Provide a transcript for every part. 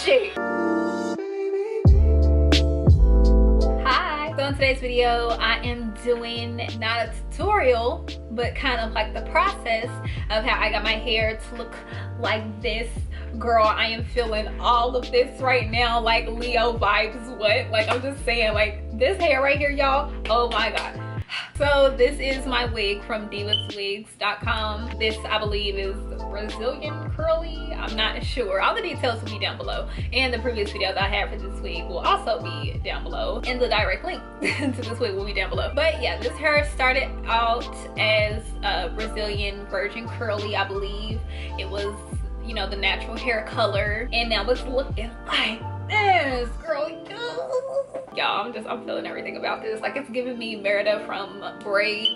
shit. Hi. So in today's video, I am doing not a tutorial, but kind of like the process of how I got my hair to look like this. Girl, I am feeling all of this right now, like Leo vibes. What? Like, I'm just saying, like, this hair right here, y'all, oh my god. So this is my wig from DIVASWIGS.com. This, I believe, is Brazilian curly. I'm not sure. All the details will be down below, and the previous video that I had for this wig will also be down below, and the direct link to this wig will be down below. But yeah, this hair started out as a Brazilian virgin curly. I believe it was, you know, the natural hair color, and now it's looking like this, girl. Y'all, I'm feeling everything about this. Like, it's giving me Merida from Brave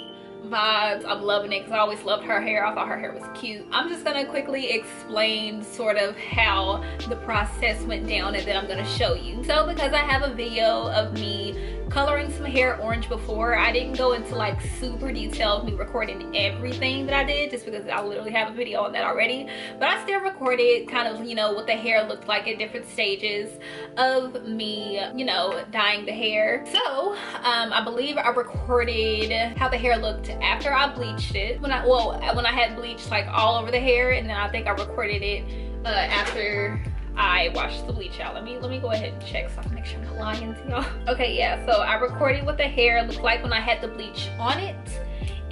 vibes. I'm loving it because I always loved her hair. I thought her hair was cute. I'm just gonna quickly explain sort of how the process went down, and then I'm gonna show you. So because I have a video of me coloring some hair orange before, I didn't go into like super detail of me recording everything that I did, just because I literally have a video on that already. But I still recorded kind of, you know, what the hair looked like at different stages of me, you know, dyeing the hair. So I believe I recorded how the hair looked after I bleached it, when I had bleached like all over the hair, and then I think I recorded it after I washed the bleach out. Let me go ahead and check so I can make sure I'm not lying to y'all. Okay, yeah, so I recorded what the hair looked like when I had the bleach on it,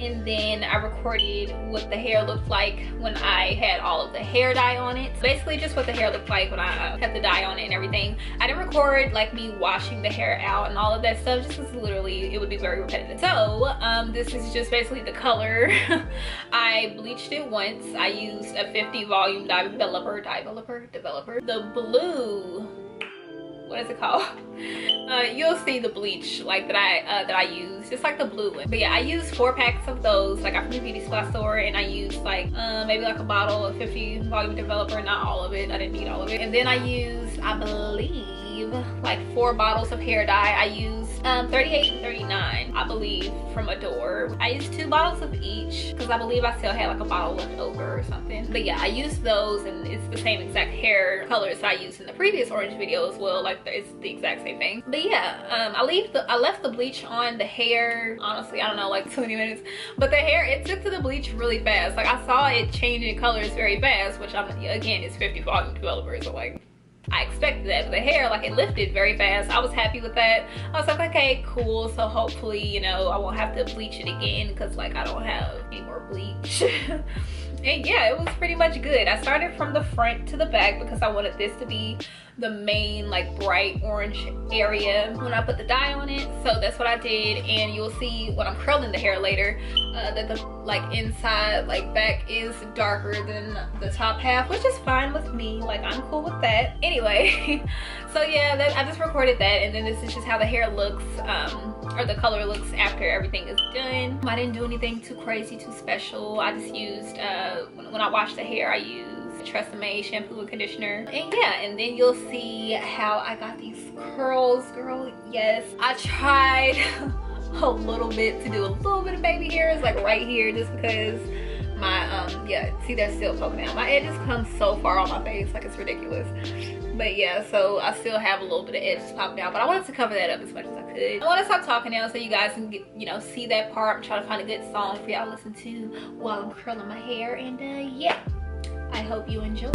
and then I recorded what the hair looked like when I had all of the hair dye on it. Basically just what the hair looked like when I had the dye on it and everything. I didn't record like me washing the hair out and all of that stuff, just because literally it would be very repetitive. So this is just basically the color. I bleached it once. I used a 50 volume developer. The blue, what is it called? You'll see the bleach like that I used, just like the blue one. But yeah, I used 4 packs of those. Like, I from the beauty supply store, and I used like maybe like a bottle of 50 volume developer, not all of it. I didn't need all of it. And then I used, I believe, like 4 bottles of hair dye. I used 38 and 39, I believe, from Adore. I used 2 bottles of each because I believe I still had like a bottle left over or something. But yeah, I used those, and it's the same exact hair colors that I used in the previous orange video as well. Like, it's the exact same thing. But yeah, I left the bleach on the hair, honestly, I don't know, like 20 minutes. But the hair, it took to the bleach really fast. Like, I saw it changing colors very fast, which again, it's 50 volume developer, so like, I expected that. But the hair, like, it lifted very fast. I was happy with that. I was like, okay, cool. So hopefully, you know, I won't have to bleach it again, because like, I don't have any more bleach. And yeah, it was pretty much good. I started from the front to the back because I wanted this to be the main like bright orange area when I put the dye on it. So that's what I did, and you'll see when I'm curling the hair later that the like inside like back is darker than the top half, which is fine with me. Like, I'm cool with that. Anyway, so yeah, I just recorded that, and then this is just how the hair looks, or the color looks after everything is done. I didn't do anything too crazy, too special. I just used when I washed the hair, I used Tresemme shampoo and conditioner, and yeah, and then you'll see how I got these curls, girl. Yes, I tried a little bit to do a little bit of baby hairs like right here, just because my yeah, see, they're still poking out. My edges come so far on my face, like, it's ridiculous. But yeah, so I still have a little bit of edges popping out, but I wanted to cover that up as much as I could. I want to stop talking now so you guys can get, you know, see that part. I'm trying to find a good song for y'all to listen to while I'm curling my hair, and yeah, I hope you enjoy.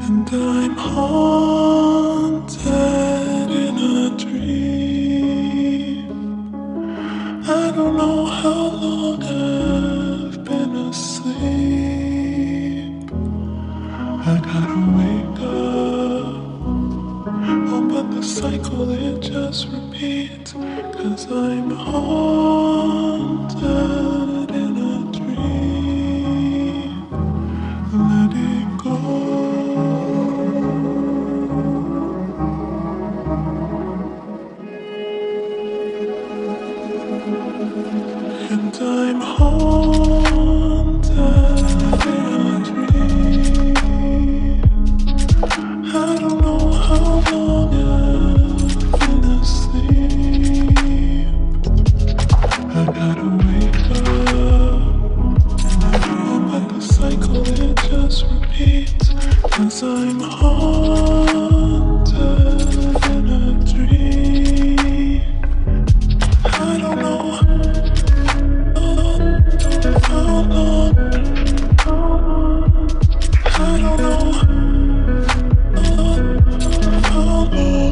And I'm haunted in a dream. I don't know how long I've been asleep. I gotta wake up. Oh, but the cycle, it just repeats. 'Cause I'm haunted in a dream. Let it go. And I'm haunted in a dream. I don't know how long I've 'cause I'm haunted in a dream. I don't know how long. I don't know how long.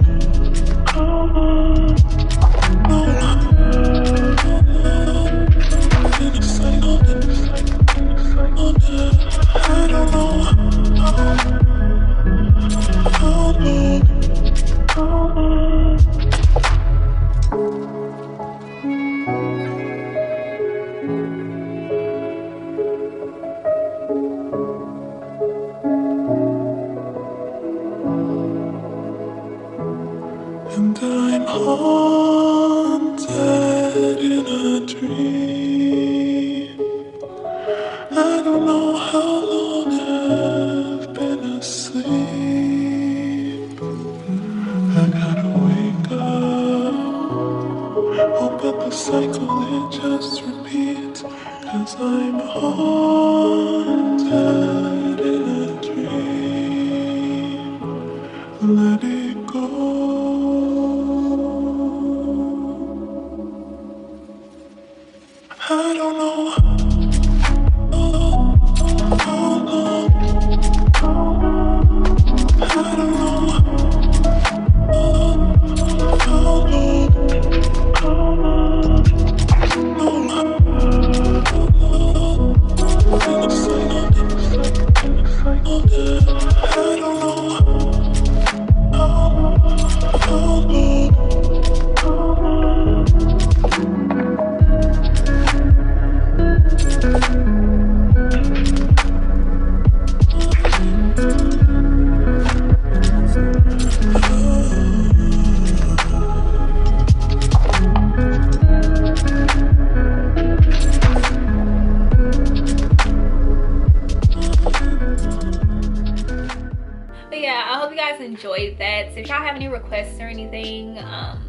In a cycle, I don't know how long. And I'm haunted in a dream. I don't know how long I've been asleep. I gotta wake up. Oh, but the cycle, it just repeats. 'Cause I'm haunted in a dream. Let it go. I don't know how long. I don't know how long. No, in a cycle, I don't know how long. But yeah, I hope you guys enjoyed that. So if y'all have any requests or anything,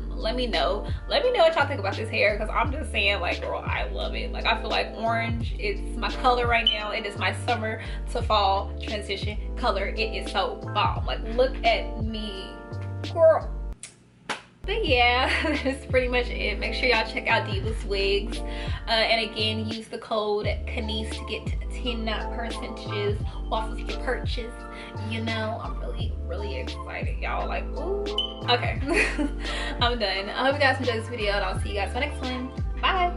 let me know. Let me know what y'all think about this hair, because I'm just saying, like, girl, I love it. Like, I feel like orange is my color right now. It is my summer to fall transition color. It is so bomb. Like, look at me, girl. But yeah, that's pretty much it. Make sure y'all check out DIVASWIGS. And again, use the code KANISE to get 10% off of your purchase. You know, I'm really excited, y'all. Like, ooh. Okay, I'm done. I hope you guys enjoyed this video, and I'll see you guys in the next one. Bye.